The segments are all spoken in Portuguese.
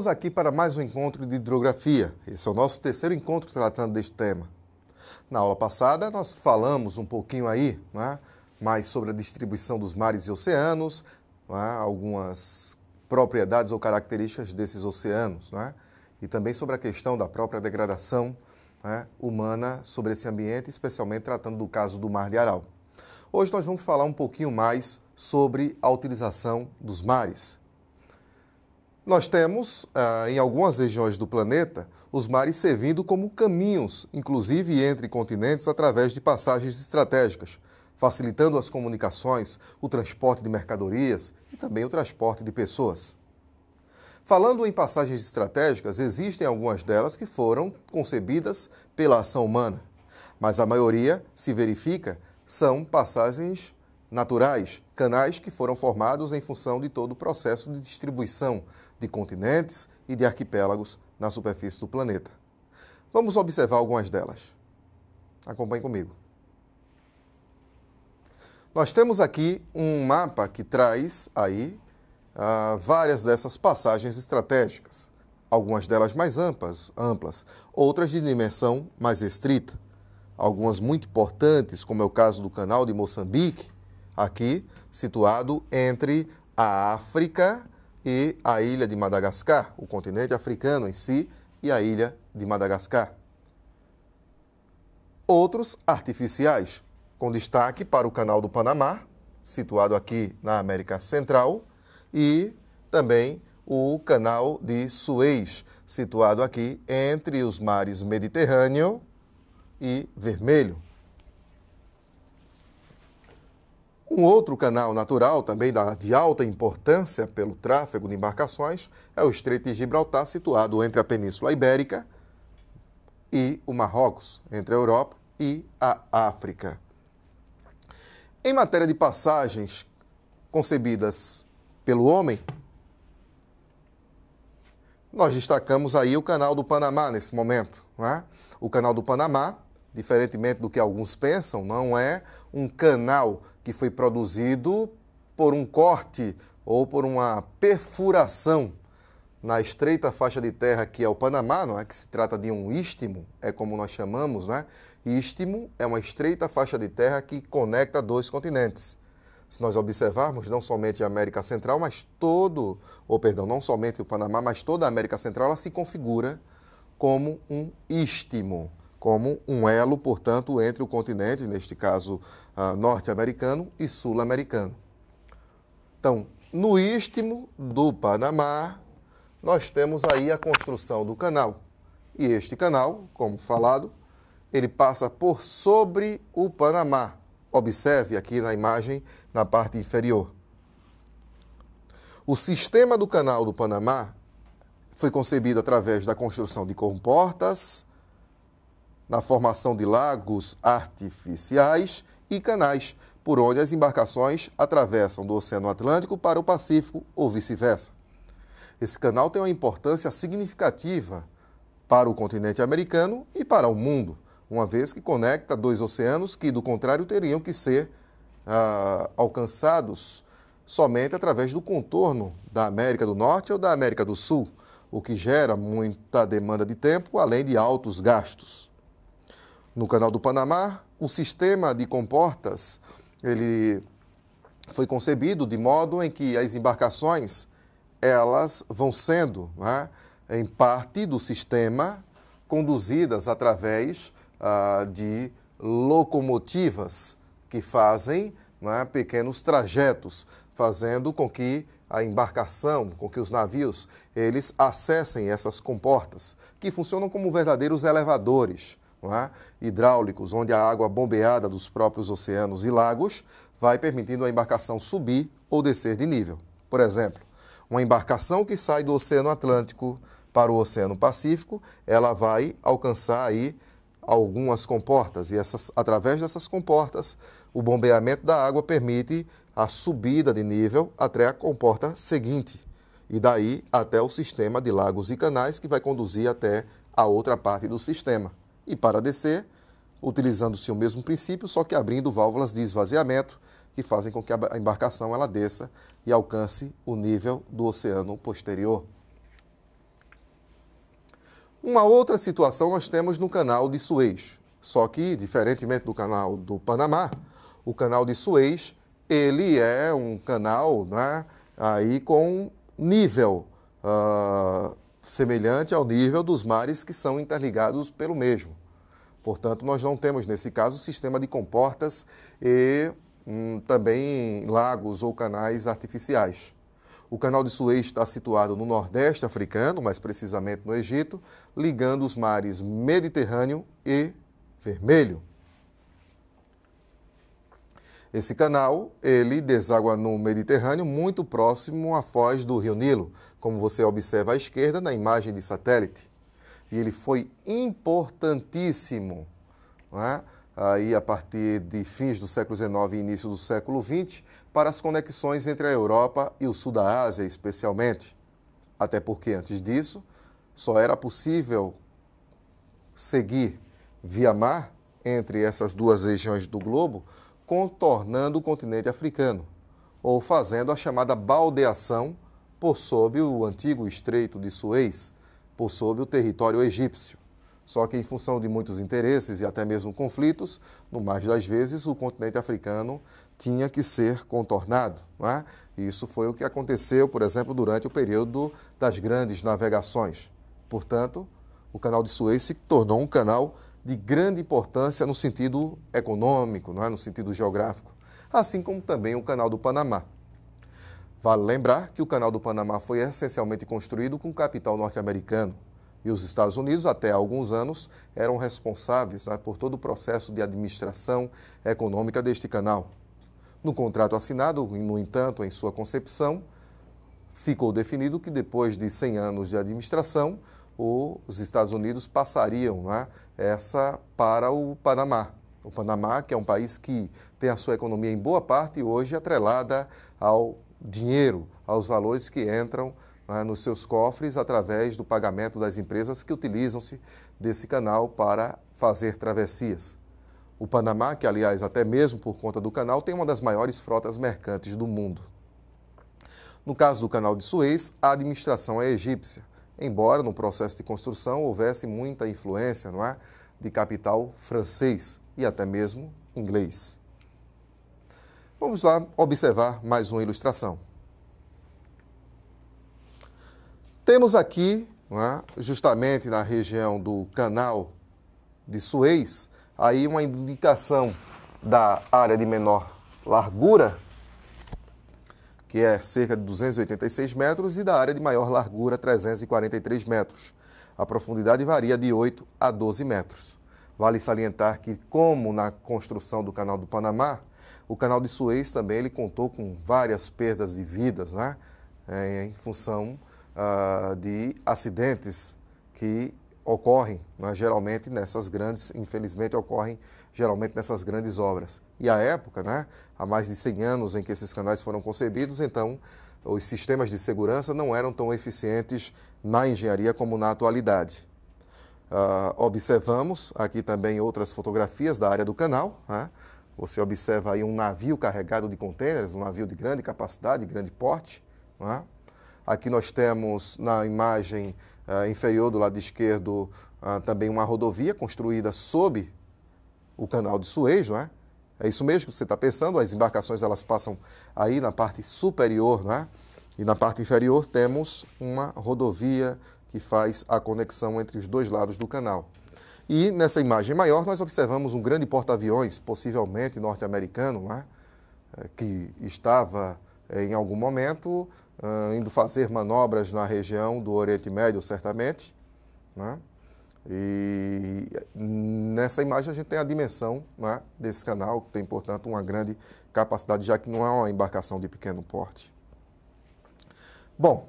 Estamos aqui para mais um encontro de hidrografia. Esse é o nosso terceiro encontro tratando deste tema. Na aula passada, nós falamos um pouquinho aí, mais sobre a distribuição dos mares e oceanos, algumas propriedades ou características desses oceanos, e também sobre a questão da própria degradação humana sobre esse ambiente, especialmente tratando do caso do Mar de Aral. Hoje nós vamos falar um pouquinho mais sobre a utilização dos mares. Nós temos, em algumas regiões do planeta, os mares servindo como caminhos, inclusive entre continentes, através de passagens estratégicas, facilitando as comunicações, o transporte de mercadorias e também o transporte de pessoas. Falando em passagens estratégicas, existem algumas delas que foram concebidas pela ação humana, mas a maioria, se verifica, são passagens naturais, canais que foram formados em função de todo o processo de distribuição de continentes e de arquipélagos na superfície do planeta. Vamos observar algumas delas. Acompanhe comigo. Nós temos aqui um mapa que traz aí várias dessas passagens estratégicas, algumas delas mais amplas, outras de dimensão mais restrita, algumas muito importantes, como é o caso do Canal de Moçambique, aqui situado entre a África e a ilha de Madagascar, o continente africano em si e a ilha de Madagascar. Outros artificiais, com destaque para o Canal do Panamá, situado aqui na América Central, e também o Canal de Suez, situado aqui entre os mares Mediterrâneo e Vermelho. Um outro canal natural, também de alta importância pelo tráfego de embarcações, é o Estreito de Gibraltar, situado entre a Península Ibérica e o Marrocos, entre a Europa e a África. Em matéria de passagens concebidas pelo homem, nós destacamos aí o Canal do Panamá nesse momento. O Canal do Panamá, diferentemente do que alguns pensam, não é um canal que foi produzido por um corte ou por uma perfuração na estreita faixa de terra que é o Panamá, que se trata de um istmo, é como nós chamamos, Istmo é uma estreita faixa de terra que conecta dois continentes. Se nós observarmos, não somente a América Central, não somente o Panamá, mas toda a América Central, ela se configura como um istmo, como um elo, portanto, entre o continente, neste caso norte-americano e sul-americano. Então, no istmo do Panamá, nós temos aí a construção do canal. E este canal, como falado, ele passa por sobre o Panamá. Observe aqui na imagem, na parte inferior. O sistema do Canal do Panamá foi concebido através da construção de comportas, na formação de lagos artificiais e canais, por onde as embarcações atravessam do Oceano Atlântico para o Pacífico ou vice-versa. Esse canal tem uma importância significativa para o continente americano e para o mundo, uma vez que conecta dois oceanos que, do contrário, teriam que ser alcançados somente através do contorno da América do Norte ou da América do Sul, o que gera muita demanda de tempo, além de altos gastos. No Canal do Panamá, o sistema de comportas ele foi concebido de modo em que as embarcações elas vão sendo, em parte do sistema, conduzidas através de locomotivas que fazem pequenos trajetos, fazendo com que a embarcação, com que os navios, eles acessem essas comportas, que funcionam como verdadeiros elevadores hidráulicos, onde a água bombeada dos próprios oceanos e lagos vai permitindo a embarcação subir ou descer de nível. Por exemplo, uma embarcação que sai do Oceano Atlântico para o Oceano Pacífico, ela vai alcançar aí algumas comportas e através dessas comportas, o bombeamento da água permite a subida de nível até a comporta seguinte e daí até o sistema de lagos e canais que vai conduzir até a outra parte do sistema. E para descer, utilizando-se o mesmo princípio, só que abrindo válvulas de esvaziamento que fazem com que a embarcação ela desça e alcance o nível do oceano posterior. Uma outra situação nós temos no canal de Suez, só que, diferentemente do canal do Panamá, o canal de Suez, ele é um canal, né, aí com nível semelhante ao nível dos mares que são interligados pelo mesmo. Portanto, nós não temos, nesse caso, sistema de comportas e também lagos ou canais artificiais. O canal de Suez está situado no Nordeste africano, mais precisamente no Egito, ligando os mares Mediterrâneo e Vermelho. Esse canal, ele deságua no Mediterrâneo, muito próximo à foz do Rio Nilo, como você observa à esquerda na imagem de satélite. E ele foi importantíssimo, não é? Aí, a partir de fins do século XIX e início do século XX, para as conexões entre a Europa e o sul da Ásia, especialmente. Até porque, antes disso, só era possível seguir via mar entre essas duas regiões do globo, contornando o continente africano, ou fazendo a chamada baldeação por sob o antigo Estreito de Suez, por sob o território egípcio. Só que, em função de muitos interesses e até mesmo conflitos, no mais das vezes, o continente africano tinha que ser contornado, não é? Isso foi o que aconteceu, por exemplo, durante o período das grandes navegações. Portanto, o canal de Suez se tornou um canal de grande importância no sentido econômico, não é? No sentido geográfico, assim como também o canal do Panamá. Vale lembrar que o canal do Panamá foi essencialmente construído com capital norte-americano, e os Estados Unidos, até há alguns anos, eram responsáveis, né, por todo o processo de administração econômica deste canal. No contrato assinado, no entanto, em sua concepção, ficou definido que depois de 100 anos de administração, os Estados Unidos passariam, né, essa para o Panamá. O Panamá, que é um país que tem a sua economia em boa parte hoje atrelada ao dinheiro, aos valores que entram nos seus cofres através do pagamento das empresas que utilizam-se desse canal para fazer travessias. O Panamá, que aliás, até mesmo por conta do canal, tem uma das maiores frotas mercantes do mundo. No caso do canal de Suez, a administração é egípcia, embora no processo de construção houvesse muita influência, não é, de capital francês e até mesmo inglês. Vamos lá observar mais uma ilustração. Temos aqui, justamente na região do canal de Suez, aí uma indicação da área de menor largura, que é cerca de 286 metros, e da área de maior largura, 343 metros. A profundidade varia de 8 a 12 metros. Vale salientar que, como na construção do canal do Panamá, o canal de Suez também ele contou com várias perdas de vidas, né, em função de acidentes que ocorrem, né, geralmente nessas grandes, infelizmente ocorrem geralmente nessas grandes obras. E à época, né, há mais de 100 anos em que esses canais foram concebidos, então os sistemas de segurança não eram tão eficientes na engenharia como na atualidade. Observamos aqui também outras fotografias da área do canal, né? Você observa aí um navio carregado de contêineres, um navio de grande capacidade, de grande porte, né? Aqui nós temos na imagem inferior do lado esquerdo também uma rodovia construída sob o canal de Suez, não é? É isso mesmo que você está pensando, as embarcações elas passam aí na parte superior, não é? E na parte inferior temos uma rodovia que faz a conexão entre os dois lados do canal. E nessa imagem maior nós observamos um grande porta-aviões, possivelmente norte-americano, não é? Que estava em algum momento indo fazer manobras na região do Oriente Médio, certamente, né? E nessa imagem a gente tem a dimensão, né, desse canal, que tem, portanto, uma grande capacidade, já que não é uma embarcação de pequeno porte. Bom,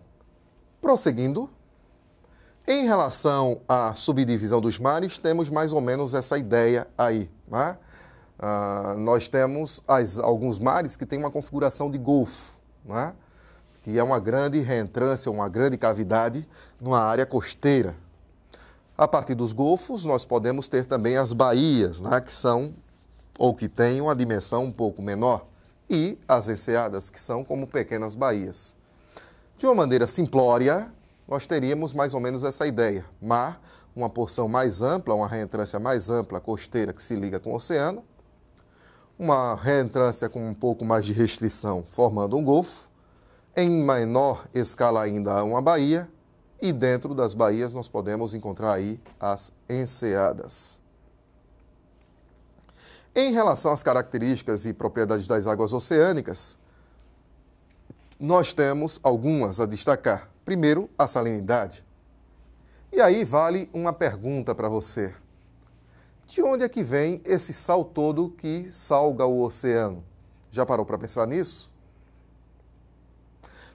prosseguindo, em relação à subdivisão dos mares, temos mais ou menos essa ideia aí, né? Nós temos alguns mares que têm uma configuração de golfo, né, que é uma grande reentrância, uma grande cavidade numa área costeira. A partir dos golfos, nós podemos ter também as baías, né, que são, ou que têm uma dimensão um pouco menor, e as enseadas, que são como pequenas baías. De uma maneira simplória, nós teríamos mais ou menos essa ideia. Mar, uma porção mais ampla, uma reentrância mais ampla, costeira, que se liga com o oceano. Uma reentrância com um pouco mais de restrição, formando um golfo. Em menor escala ainda, uma baía. E dentro das baías nós podemos encontrar aí as enseadas. Em relação às características e propriedades das águas oceânicas, nós temos algumas a destacar. Primeiro, a salinidade. E aí vale uma pergunta para você. De onde é que vem esse sal todo que salga o oceano? Já parou para pensar nisso?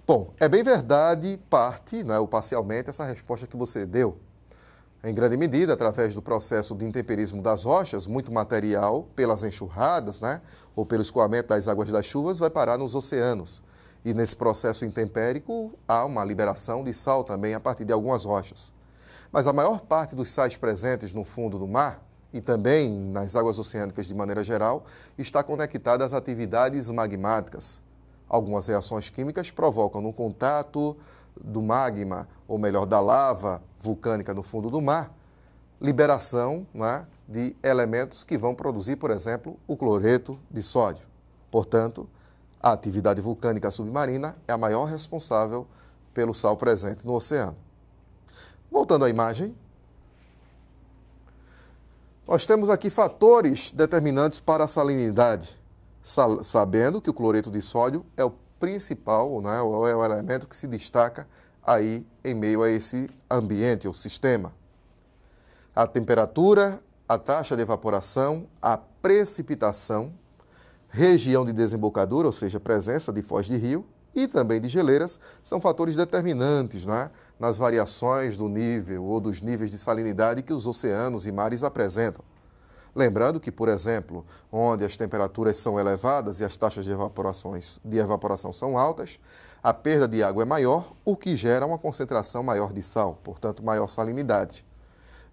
Bom, é bem verdade, parte, né, ou parcialmente, essa resposta que você deu. Em grande medida, através do processo de intemperismo das rochas, muito material, pelas enxurradas, né, ou pelo escoamento das águas das chuvas, vai parar nos oceanos. E nesse processo intempérico, há uma liberação de sal também a partir de algumas rochas. Mas a maior parte dos sais presentes no fundo do mar, e também nas águas oceânicas de maneira geral, está conectada às atividades magmáticas. Algumas reações químicas provocam no contato do magma, ou melhor, da lava vulcânica no fundo do mar, liberação, né, de elementos que vão produzir, por exemplo, o cloreto de sódio. Portanto, a atividade vulcânica submarina é a maior responsável pelo sal presente no oceano. Voltando à imagem, nós temos aqui fatores determinantes para a salinidade, sabendo que o cloreto de sódio é o principal, né, é o elemento que se destaca aí em meio a esse ambiente ou sistema. A temperatura, a taxa de evaporação, a precipitação, região de desembocadura, ou seja, presença de foz de rio e também de geleiras, são fatores determinantes, né, nas variações do nível ou dos níveis de salinidade que os oceanos e mares apresentam. Lembrando que, por exemplo, onde as temperaturas são elevadas e as taxas de evaporação são altas, a perda de água é maior, o que gera uma concentração maior de sal, portanto, maior salinidade.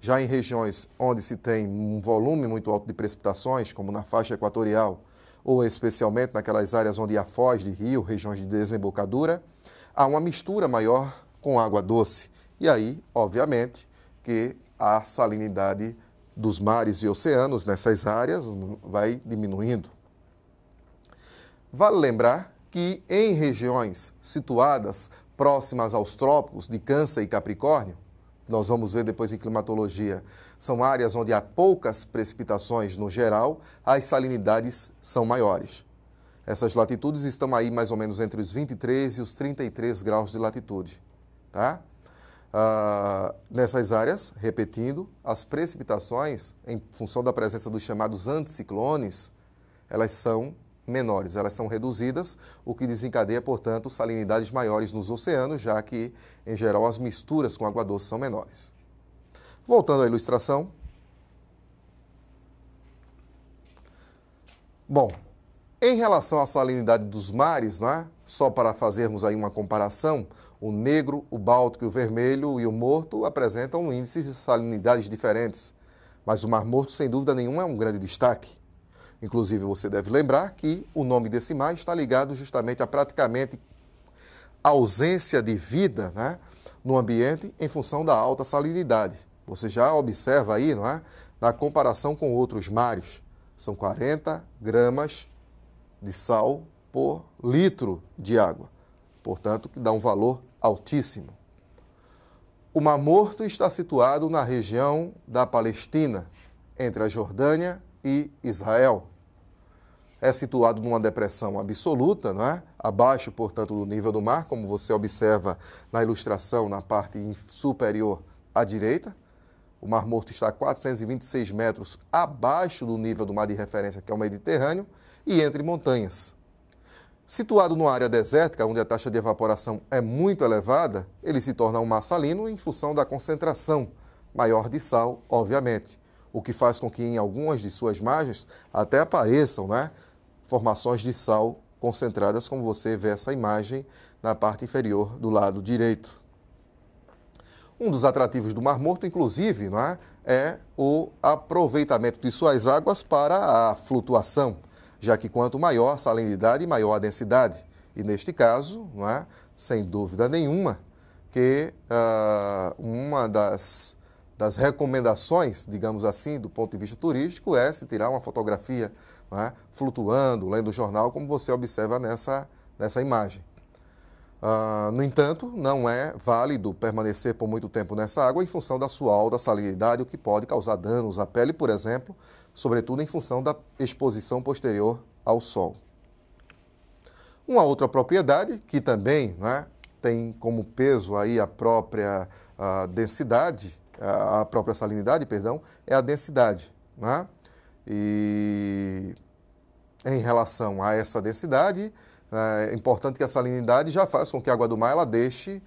Já em regiões onde se tem um volume muito alto de precipitações, como na faixa equatorial, ou especialmente naquelas áreas onde há foz de rio, regiões de desembocadura, há uma mistura maior com água doce. E aí, obviamente, que a salinidade dos mares e oceanos nessas áreas vai diminuindo. Vale lembrar que em regiões situadas próximas aos trópicos de Câncer e Capricórnio, nós vamos ver depois em climatologia, são áreas onde há poucas precipitações no geral, as salinidades são maiores. Essas latitudes estão aí mais ou menos entre os 23 e os 33 graus de latitude, tá? Nessas áreas, repetindo, as precipitações, em função da presença dos chamados anticiclones, elas são menores, elas são reduzidas, o que desencadeia, portanto, salinidades maiores nos oceanos, já que, em geral, as misturas com água doce são menores. Voltando à ilustração. Bom, em relação à salinidade dos mares, né, só para fazermos aí uma comparação, o negro, o báltico, o vermelho e o morto apresentam índices de salinidades diferentes, mas o Mar Morto, sem dúvida nenhuma, é um grande destaque. Inclusive, você deve lembrar que o nome desse mar está ligado justamente a praticamente ausência de vida, né, no ambiente em função da alta salinidade. Você já observa aí, não é, na comparação com outros mares, são 40 gramas de sal por litro de água, portanto, que dá um valor altíssimo. O Mar Morto está situado na região da Palestina, entre a Jordânia e Israel. É situado numa depressão absoluta, não é? Abaixo, portanto, do nível do mar, como você observa na ilustração na parte superior à direita. O Mar Morto está a 426 metros abaixo do nível do mar de referência, que é o Mediterrâneo, e entre montanhas. Situado numa área desértica, onde a taxa de evaporação é muito elevada, ele se torna um mar salino em função da concentração maior de sal, obviamente, o que faz com que em algumas de suas margens até apareçam, né, formações de sal concentradas, como você vê essa imagem na parte inferior do lado direito. Um dos atrativos do Mar Morto, inclusive, né, é o aproveitamento de suas águas para a flutuação, já que quanto maior a salinidade, maior a densidade. E neste caso, não é, sem dúvida nenhuma, que uma das recomendações, digamos assim, do ponto de vista turístico, é se tirar uma fotografia, né, flutuando, lendo o jornal, como você observa nessa imagem. No entanto, não é válido permanecer por muito tempo nessa água em função da sua alta salinidade, o que pode causar danos à pele, por exemplo, sobretudo em função da exposição posterior ao sol. Uma outra propriedade que também, né, tem como peso aí a própria densidade, a própria salinidade, perdão, é a densidade, né? E em relação a essa densidade, é importante que a salinidade já faça com que a água do mar ela deixe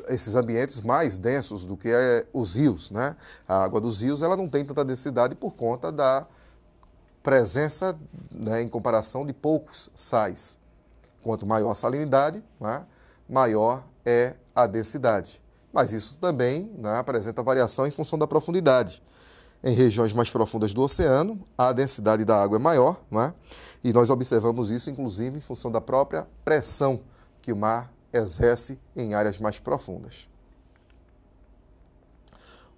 esses ambientes mais densos do que os rios, né? A água dos rios ela não tem tanta densidade por conta da presença, né, em comparação de poucos sais. Quanto maior a salinidade, né, maior é a densidade. Mas isso também, né, apresenta variação em função da profundidade. Em regiões mais profundas do oceano, a densidade da água é maior, né? E nós observamos isso, inclusive, em função da própria pressão que o mar exerce em áreas mais profundas.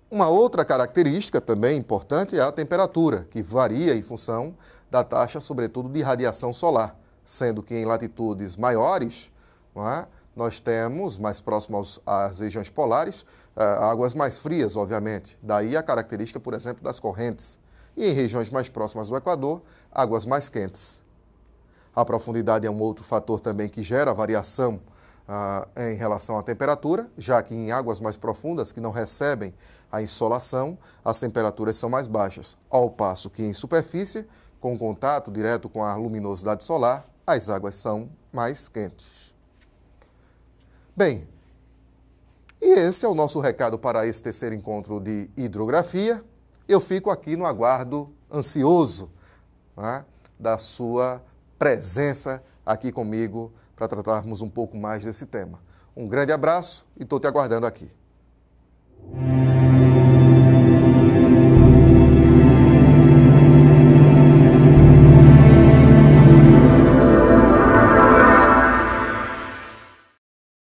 Uma outra característica também importante é a temperatura, que varia em função da taxa, sobretudo, de radiação solar, sendo que em latitudes maiores, não é, nós temos, mais próximos às regiões polares, águas mais frias, obviamente. Daí a característica, por exemplo, das correntes. E em regiões mais próximas do Equador, águas mais quentes. A profundidade é um outro fator também que gera variação em relação à temperatura, já que em águas mais profundas, que não recebem a insolação, as temperaturas são mais baixas, ao passo que em superfície, com contato direto com a luminosidade solar, as águas são mais quentes. Bem, e esse é o nosso recado para esse terceiro encontro de hidrografia. Eu fico aqui no aguardo ansioso, né, da sua presença aqui comigo para tratarmos um pouco mais desse tema. Um grande abraço e estou te aguardando aqui.